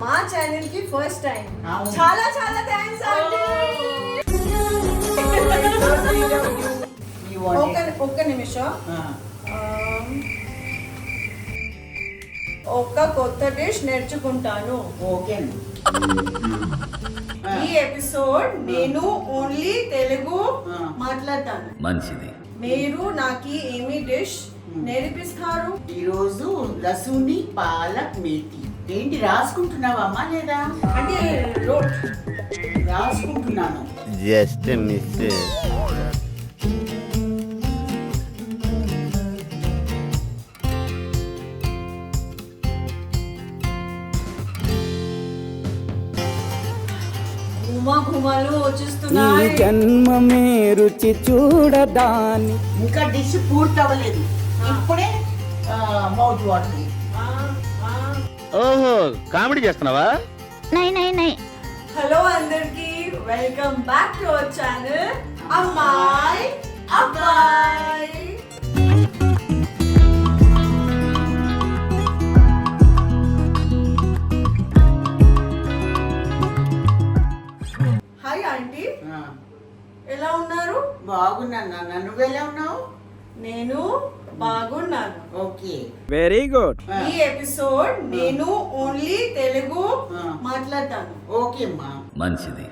మా ఛానల్ కి first time చాలా చాలా థాంక్స్ ఆంటీ. ఒక్క నిమిషం. ఒక కొత్త డిష్ నేర్చుకుంటాను. ఓకే. ఈ ఎపిసోడ్ నేను ఓన్లీ తెలుగు మాట్లాడతాను. మంచిది. మీరు నాకు ఏమి డిష్ నేర్పిస్తారు? ఈరోజు లసుని పాలక్ మేతి. ఏంటి రాసుకుంటున్నావమ్మా లేదా? అంటే రోట్ రాసుకుంటున్నాను. Just miss. ఘుమలు వచ్చేస్తున్నాయి. జన్మమే రుచి చూడదాని. ఇంకా డిష్ పూర్తి అవ్వలేదు, ఇప్పుడే మౌత్ వాటర్. ఓహో, కామెడీ చేస్తున్నావా? హలో అందరికి, welcome back to our channel అమ్మాయి అబ్బాయి. హాయ్ ఆంటీ, ఎలా ఉన్నారు? బాగున్నాను నాన్న, నువ్వెలా ఉన్నావు? నేను బాగున్నాను. Okay, very good. ఈ ఎపిసోడ్ నేను ఓన్లీ తెలుగు మాట్లాడతాను. ఓకే అమ్మా. మంచిది.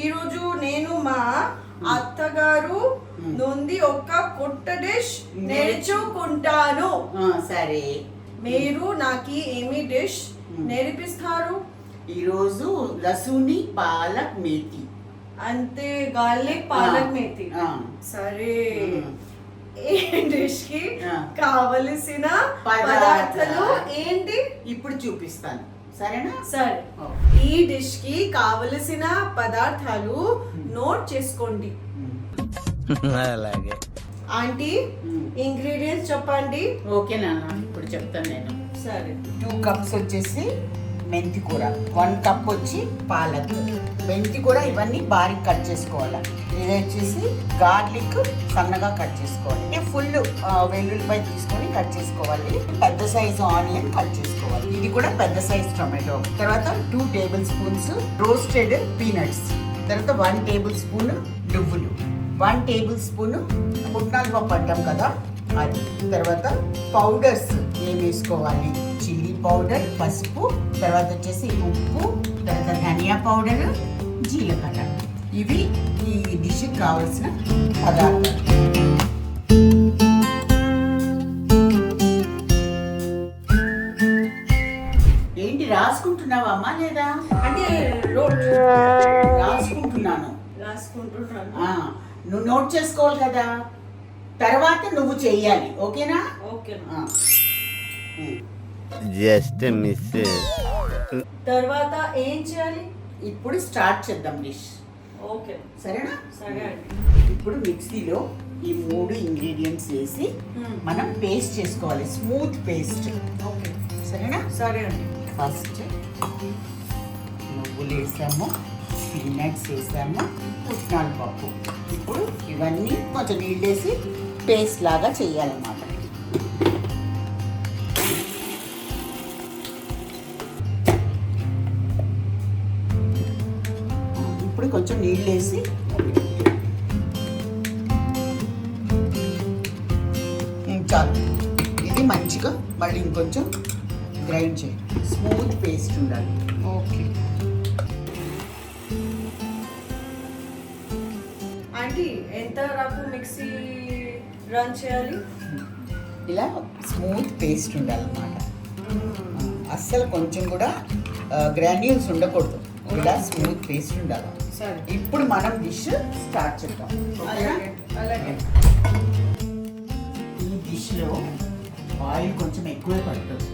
ఈరోజు నేను మా అత్తగారు నుండి ఒక కొత్త డిష్ నేర్చుకుంటాను. సరే, మీరు నాకు ఏమి డిష్ నేర్పిస్తారు? ఈరోజు లసుని పాలక్ మేతి. అంతే, గార్లిక్ పాలక్ మేతి. సరే, ఈ డిష్ కి కావలసిన పదార్థాలు ఏంటి? ఇప్పుడు చూపిస్తాను, సరేనా? సరే, ఈ డిష్ కి కావలసిన పదార్థాలు నోట్ చేసుకోండి. అలాగే. ఆంటీ, ఇంగ్రీడియంట్స్ చెప్పండి. ఓకే నాన్న, ఇప్పుడు చెప్తాను నేను. సరే, 2 కప్స్ వచ్చేసి మెంతి కూర, 1 కప్ వచ్చి పాలక్, మెంతి కూర ఇవన్నీ బారీక్ కట్ చేసుకోవాలి. ఇది వచ్చేసి గార్లిక్ సన్నగా కట్ చేసుకోవాలి. అంటే ఫుల్ వెల్లుల్లిపాయ తీసుకొని కట్ చేసుకోవాలి. పెద్ద సైజు ఆనియన్ కట్ చేసుకోవాలి. ఇది కూడా పెద్ద సైజు టొమాటో. తర్వాత 2 టేబుల్ స్పూన్స్ రోస్టెడ్ పీనట్స్. తర్వాత 1 టేబుల్ స్పూన్ నువ్వులు, 1 టేబుల్ స్పూన్ పుట్నాల పప్పు అంటాం కదా అది. తర్వాత పౌడర్స్ ఏం వేసుకోవాలి? చిల్లీ పౌడర్, పసుపు, తర్వాత వచ్చేసి ఉప్పు, తర్వాత ధనియా పౌడర్, జీలకర్ర. ఇవి ఈ డిష్కి కావాల్సిన పదార్థాలు. ఏంటి రాసుకుంటున్నావమ్మా లేదా? అంటే రోట్ రాసుకుంటున్నాను. రాసుకుంటున్నాను. నువ్వు నోట్ చేసుకోవాలి కదా, తర్వాత నువ్వు చెయ్యాలి. ఓకేనా? ఓకే. Just miss. తర్వాత ఏం చేయాలి? ఇప్పుడు స్టార్ట్ చేద్దాం డిష్. ఓకే, సరేనా? సరే అండి. ఇప్పుడు మిక్సీలో ఈ 3 ఇంగ్రీడియంట్స్ వేసి మనం పేస్ట్ చేసుకోవాలి, స్మూత్ పేస్ట్. ఓకే, సరేనా? సరే అండి. ఫస్ట్ నువ్వులు వేసాము, పీనట్స్ వేసాము, పుట్నాల పప్పు. ఇప్పుడు ఇవన్నీ కొంచెం నీళ్ళు వేసి పేస్ట్ లాగా చేయాలన్నమాట. ఇప్పుడు కొంచెం నీళ్ళు వేసి చాలు. ఇది మంచిగా మళ్ళీ ఇంకొంచెం గ్రైండ్ చేయండి, స్మూత్ పేస్ట్ ఉండాలి. ఓకే ఆంటీ, ఎంత వరకు మిక్సీ రన్ చేయాలి? ఇలా స్మూత్ పేస్ట్ ఉండాలన్నమాట. అస్సలు కొంచెం కూడా గ్రాన్యూల్స్ ఉండకూడదు, ఇలా స్మూత్ పేస్ట్ ఉండాలి. సరే, ఇప్పుడు మనం డిష్ స్టార్ట్ చేద్దాం. అలాగే. ఈ డిష్లో ఆయిల్ కొంచెం ఎక్కువే పడుతుంది.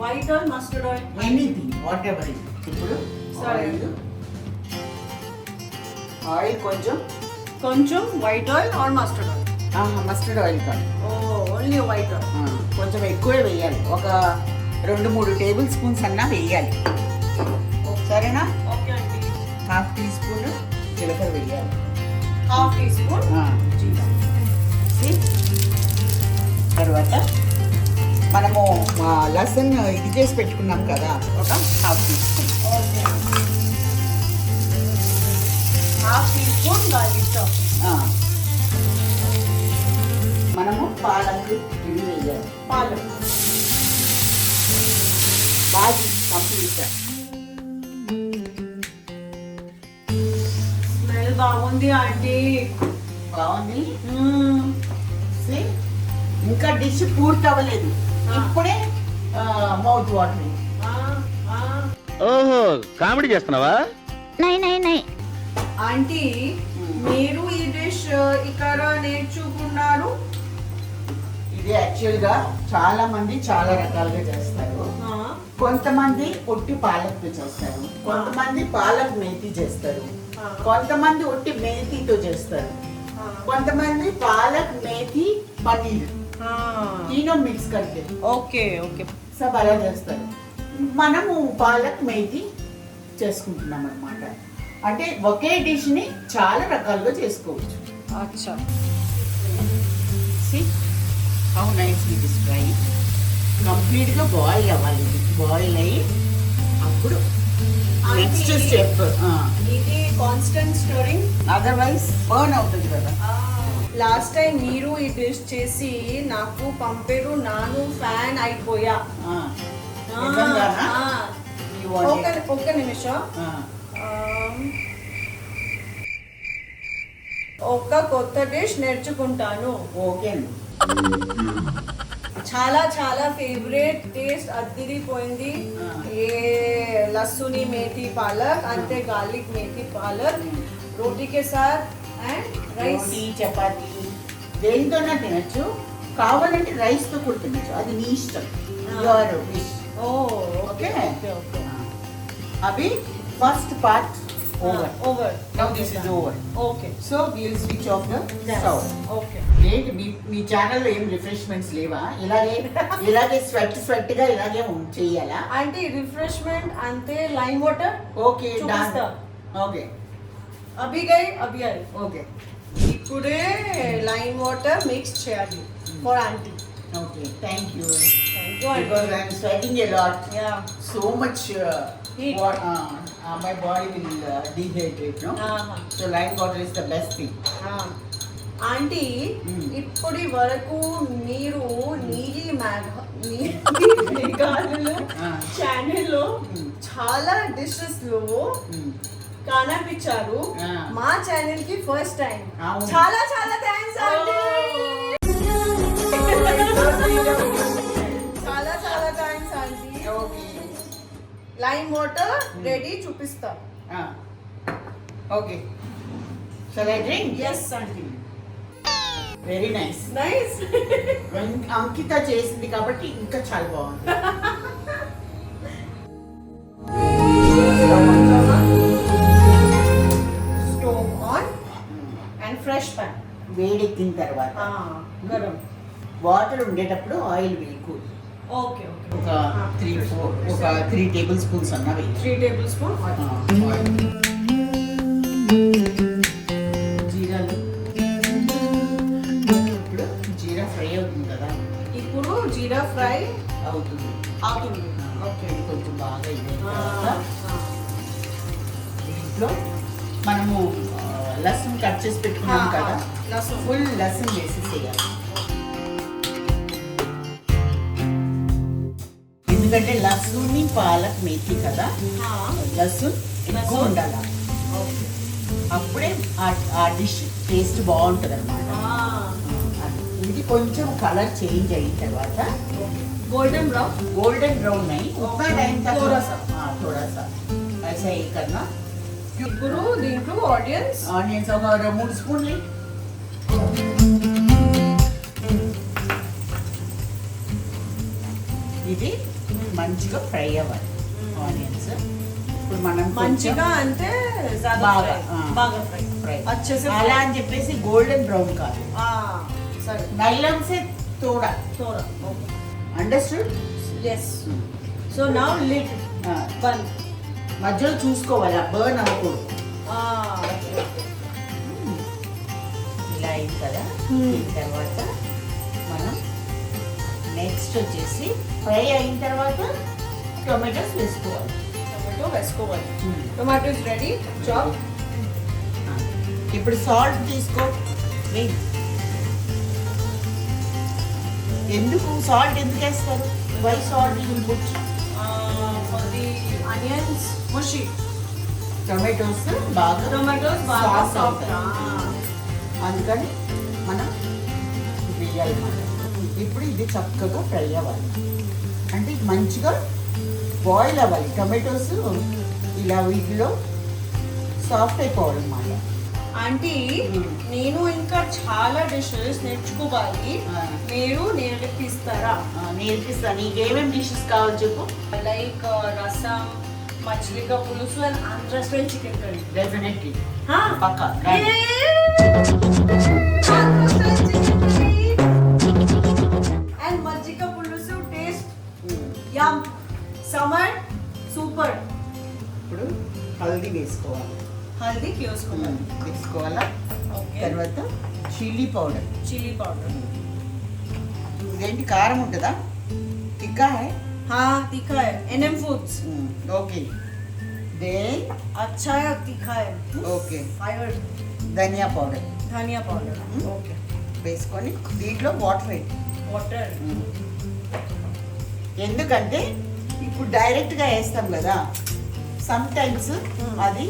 White oil, mustard oil, anything what ever it. ఇప్పుడు ఆయిల్ కొంచెం white oil are mustard oil? Mustard oil కాదు, ఓన్లీ వైట్ ఆయిల్. కొంచెం ఎక్కువే వేయాలి, ఒక 2-3 టేబుల్ స్పూన్స్ అన్నా వేయాలి. సరేనా? ఓకే అండి. 1/2 టీ స్పూన్ జీలకర్ర వేయాలి. 1/2 టీ స్పూన్ తర్వాత మనము లసన్ ఇది చేసి పెట్టుకున్నాం కదా, ఒక half teaspoon. Okay. Half teaspoon garlic chop. మనము పాలకు ఇవి వేయాలి. పాలు. బాగా కంప్లీట్. స్మెల్ బాగుంది ఆంటీ. బాగుంది. See? ఇంకా డిష్ పూర్తి అవ్వలేదు, ఇప్పుడే మౌత్ వాటరింగ్. ఓహో కామెడీ చేస్తున్నావా? ఆంటీ మీరు ఈ డిష్ ఇక్కడ నేర్చుకున్నారు? ఇది యాక్చువల్ గా చాలా మంది చాలా రకాలుగా చేస్తారు. కొంతమంది ఒట్టి పాలక్తో చేస్తారు, కొంతమంది పాలక్ మేతి చేస్తారు, కొంతమంది ఒట్టి మేతితో చేస్తారు, కొంతమంది పాలక్ మేతి పన్నీర్ तीनों మిక్స్ करके ఓకే ఓకే सब అలా చేస్తారు. మనము పాలక్ మేతి చేసుకుంటున్నాం అన్నమాట. అంటే ఒకే డిష్ ని చాలా రకాలుగా చేసుకోవచ్చు. అచ్చా. See how nicely it is fried. Complete గా బాయిల్ అవ్వాలి. బాయిల్ అయ్యి అప్పుడు నెక్స్ట్ స్టెప్. ఇది కాన్స్టెంట్ స్టరింగ్, అదర్వైజ్ బర్న్ అవుతుంది కదా. లాస్ట్ టైం మీరు ఈ డిష్ చేసి నాకు పంపారు, నాను ఫ్యాన్ అయిపోయా. ఒక్క నిమిషం. ఒక్క కొత్త డిష్ నేర్చుకుంటాను. ఓకే. చాలా చాలా ఫేవరెట్ టేస్ట్ అదిరిపోయింది. ఏ లస్సుని మేథీ పాలక్ అంతే గార్లిక్ మేథీ పాలక్ రోటీ కే సాత్ అండ్ రైస్. రోటీ చపాతీ దేనితోనే తినచ్చు, కావాలంటే రైస్ తో కూడా తినచ్చు, అది నీ ఇష్టం. Your wish. Okay okay. అవి first part over. Over. Now this is over. Okay. So we will switch off the stove. Okay. ఏంటి మీ ఛానల్లో ఏం రిఫ్రెష్మెంట్స్ లేవా? ఇలాగే స్వెట్ గా ఇలాగే చెయ్యాలా? అంటే రిఫ్రెష్మెంట్ అంతే. Lime water. Okay done. Okay. Abhi అయ్యి. ఓకే. ఇప్పుడే లైమ్ వాటర్ మిక్స్ చేయాలి for aunty. Okay thank you. Thank you Because I am sweating a lot. Yeah. So much Heat. my body will dehydrate, no? So lime water is the best thing. Aunty ఇప్పటి వరకు మీరు నీలి మేఘాలు ఛానల్లో చాలా dishes లో కనిపించారు. మా ఛానల్ కి ఫస్ట్ టైం. చాలా చాలా థ్యాంక్స్ ఆంటీ. చాలా చాలా thanks aunty. Lime water ready చూపిస్తా. Okay. Shall I drink? Yes aunty. Very nice. Nice. Ankita చేసింది కాబట్టి ఇంకా చాలా బాగుంది. Stove on and fresh pan. వేడెక్కిన తర్వాత గరం వాటర్ ఉండేటప్పుడు ఆయిల్ వేయకూడదు. Okay okay. ఒక 3 టేబుల్ స్పూన్స్ అన్న వేయి. 3 టేబుల్ స్పూన్ ఆయిల్. జీరాలు. ఇప్పుడు జీరా ఫ్రై అవుతుంది కదా. ఇప్పుడు జీరా ఫ్రై అవుతుంది. ఓకే. కొంచెం బాగా అయిపోయిన తర్వాత దీంట్లో మనము లసన్ కట్ చేసి పెట్టుకున్నాం కదా, ఫుల్ లసన్ వేసేసేయాలి. ఎందుకంటే లస్సుని పాలక్ మేతి కదా, లస్సున్ ఎక్కువ ఉండాలి. అప్పుడే ఆ డిష్ టేస్ట్ బాగుంటుంది అన్నమాట. ఇది కొంచెం కలర్ చేంజ్ అయిన తర్వాత గోల్డెన్ ब्राउन नहीं उतना टाइम तक थोड़ा सा ऐसा ही करना. ఇప్పుడు దీంట్లో ఆనియన్స్ ఒక 3 స్పూన్లు. ఇది మంచిగా ఫ్రై అవ్వాలి ఆనియన్స్. ఇప్పుడు మనం మంచిగా అంటే బాగా ఫ్రై अच्छे అలా అని చెప్పేసి గోల్డెన్ బ్రౌన్ కాదు, సరే నైలం సే తోడా. Understood? Yes. So now lid బన్. మధ్యలో చూసుకోవాలి, బర్న్ అవ్వకూడదు. ఇలా అయిన కదా. దీని తర్వాత మనం నెక్స్ట్ నెక్స్ట్ వచ్చేసి ఫ్రై అయిన తర్వాత టొమాటోస్ వేసుకోవాలి. టొమాటో వేసుకోవాలి. Tomato is ready. చాప్. ఇప్పుడు సాల్ట్ తీసుకో. ఎందుకు సాల్ట్ ఎందుకు వేస్తారు? Why salt you will put? For the onions mushy. Tomatoes బాగా సాఫ్ట్ అవుతాయి. అందుకని మనం వేయాలన్నమాట. ఇప్పుడు ఇది చక్కగా ఫ్రై అవ్వాలి. అంటే ఇది మంచిగా బాయిల్ అవ్వాలి. టొమాటోస్ ఇలా వీటిలో సాఫ్ట్ అయిపోవాలన్నమాట. ఆంటీ నేను ఇంకా చాలా డిషెస్ నేర్చుకోవాలి. మీరు నేర్పిస్తారా? నేర్పిస్తా. నీకేమేమి డిషెస్ కావాలి చెప్పు. లైక్ రసం, మచిలీకా pulusu and Andhra style chicken curry. Definitely Huh? పక్కా. And మజ్జిగ పులుసు టేస్ట్ యమ్. Summer super. ఇప్పుడు హల్దీ వేసుకోవాలి. హల్దీ వేసుకోవాలి. వేసుకోవాలా? ఓకే. తర్వాత చిల్లీ పౌడర్. Chilli powder. ఇదేంటి కారం ఉంటుందా? టిక్కా హై? हाँ तीखा है. NM Foods. ఓకే. దెన్ अच्छा तीखा है. ఓకే. फाइबर. ధనియా పౌడర్ धनिया पाउडर. ओके. వేసుకొని దీంట్లో వాటర్ వేయండి. वाटर. ఎందుకంటే ఇప్పుడు డైరెక్ట్గా వేస్తాం కదా, సమ్ టైమ్స్ అది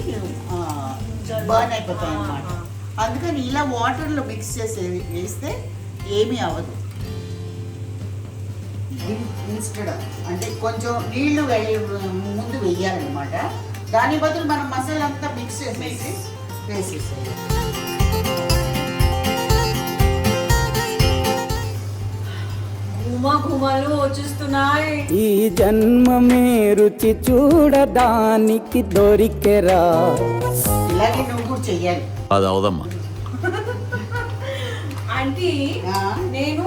బర్న్ అయిపోతాయి అన్నమాట. అందుకని ఇలా వాటర్లో మిక్స్ చేసి వేస్తే ఏమీ అవ్వదు. ఇన్స్టెడ్ అంటే కొంచెం నీళ్లు ముందు వేయాలన్నమాట. దాని బదులు మనం మసాలా అంతా మిక్స్ చేసేసి వేసేసేయాలి. घुमा घुमाలు వచ్చేస్తున్నాయి. ఈ జన్మమే రుచి చూడడానికి దొరికెరా. ఇలాగే నువ్వు కూడా చెయ్యాలి. అది అవదమ్మా. ఆంటీ ఆ, నేను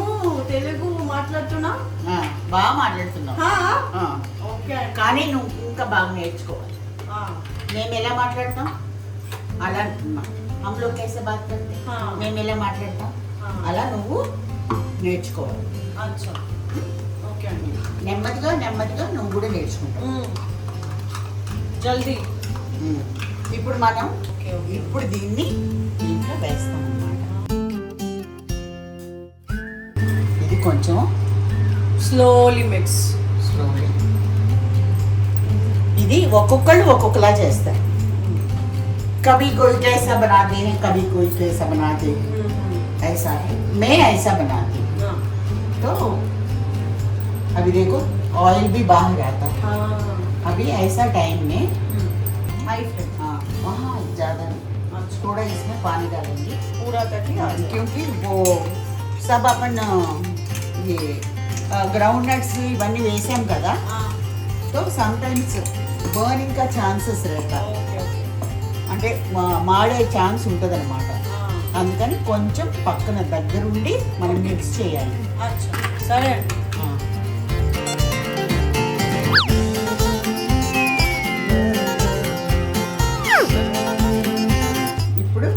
తెలుగు మాట్లాడుతున్నా. బాగా మాట్లాడుతున్నావు. ఓకే. కానీ నువ్వు ఇంకా బాగా నేర్చుకోవాలి. మేము ఎలా మాట్లాడతాం అలా हम लोग कैसे बात करते మేము ఎలా మాట్లాడతాం అలా నువ్వు నేర్చుకోవాలి. అచ్చా. ఓకే అండి. నెమ్మదిగా నెమ్మదిగా నువ్వు కూడా నేర్చుకుంటావు. జల్దీ. ఇప్పుడు మనం ఓకే. ఇప్పుడు దీన్ని దీంట్లో వేస్తాం అన్నమాట. ఇది కొంచెం స్లోలీ మిక్స్. స్లోలీ. ఇది ఒక్కొక్కళ్ళు ఒక్కొక్కలా చేస్తారు. कभी कोई कैसा बनाते हैं, कभी कोई कैसा बनाते हैं. ऐसा है, मैं ऐसा बनाती हूँ. तो अभी देखो ऑयल भी बाहर आता है. अभी ऐसा टाइम में हाई फ्लेम. हाँ वहाँ ज़्यादा थोड़ा इसमें पानी डालेंगे पूरा तक क्योंकि वो सब अपन ये ग्राउंड नट्स इवన్నీ వేసాం కదా, तो समटाइम्स बर्निंग का चांसेस रहता है. అంటే మాడే ఛాన్స్ ఉంటుంది అనమాట. అందుకని కొంచెం పక్కన దగ్గరుండి మనం మిక్స్ చేయాలి. సరే. ఇప్పుడు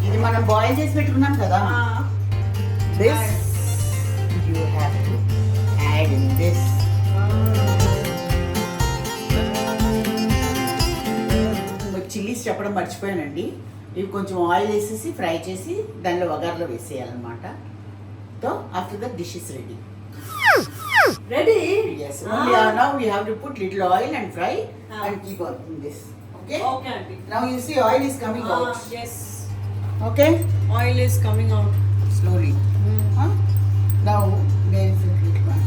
ఇది మనం బాయిల్ చేసి పెట్టుకున్నాం కదా, this you have to add in this. Chillies చెప్పడం మర్చిపోయానండి. ఇవి కొంచెం ఆయిల్ వేసేసి ఫ్రై చేసి దానిలో వగార్లో వేసేయాలన్నమాట. So after that dish is ready. Ready. Yes. Only now we have to put little oil and fry and keep on this. Okay. Okay, auntie. Now you see oil is coming out. Yes. Okay. Oil is coming out Slowly. Now there is a little one.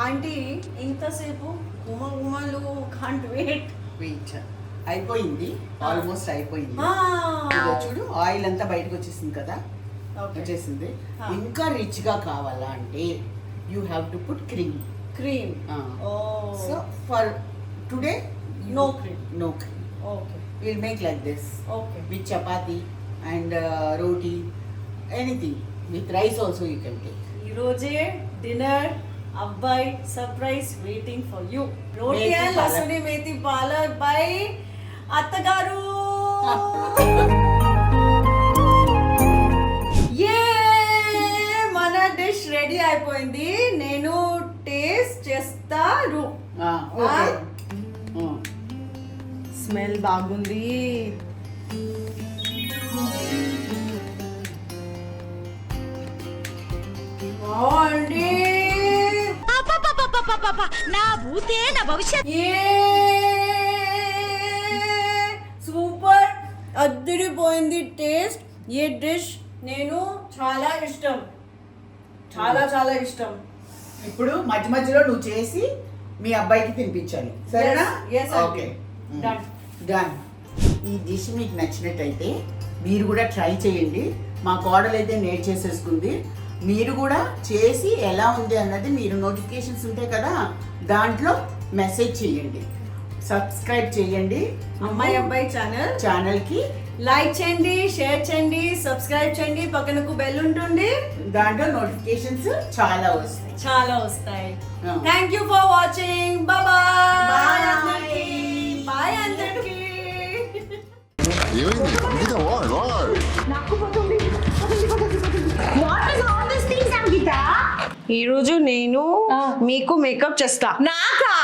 Aunty ఇంతసేపు గుమలు can't wait. Wait. అయిపోయింది, almost అయిపోయింది. ఇదిగో చూడు oil అంతా బయటకు వచ్చేసింది కదా, వచ్చేసింది. ఇంకా రిచ్ గా కావాలా అంటే you have to put cream. Cream. So for today No cream. No cream. Okay. We'll make like this. Okay. With chapati and roti, anything. With rice also you can take. ఈ రోజే dinner అబ్బాయి surprise waiting for you. Roti methi and palak. Lasooni methi palak by అత్తగారు. ఏ మన dish ready అయిపోయింది. నేను taste చేస్తారు. Okay. Smell బాగుంది. బాగుంది. నా భూతే నా భవిష్యత్. సూపర్ అదిరిపోయింది టేస్ట్. ఈ డిష్ నేను చాలా ఇష్టం, చాలా చాలా ఇష్టం. ఇప్పుడు మధ్య మధ్యలో నువ్వు చేసి మీ అబ్బాయికి తినిపించాలి, సరేనా? Yes, aunty. Okay. Done. Done. ఈ డిష్ మీకు నచ్చినట్టయితే మీరు కూడా ట్రై చేయండి. మా కోడలు అయితే నేర్చేసేసుకుంది. మీరు కూడా చేసి ఎలా ఉంది అన్నది మీరు నోటిఫికేషన్స్ ఉంటాయి కదా, దాంట్లో మెసేజ్ చేయండి, సబ్స్క్రైబ్ చేయండి. అమ్మాయి అబ్బాయి ఛానల్కి లైక్ చేయండి, షేర్ చేయండి, సబ్స్క్రైబ్ చేయండి. పక్కనకు బెల్ ఉంటుంది, దాంట్లో నోటిఫికేషన్స్ చాలా వస్తాయి. చాలా వస్తాయి. Yeah. Thank you for watching. Bye Bye. అందరికి. బాయ్ అందరికి. ఈరోజు నేను మీకు మేకప్ చేస్తా. నాకా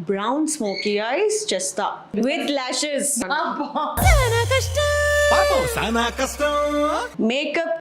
బ్రౌన్ స్మోకీ ఐస్ చేస్తా విత్ లాషెస్. కష్టం మేకప్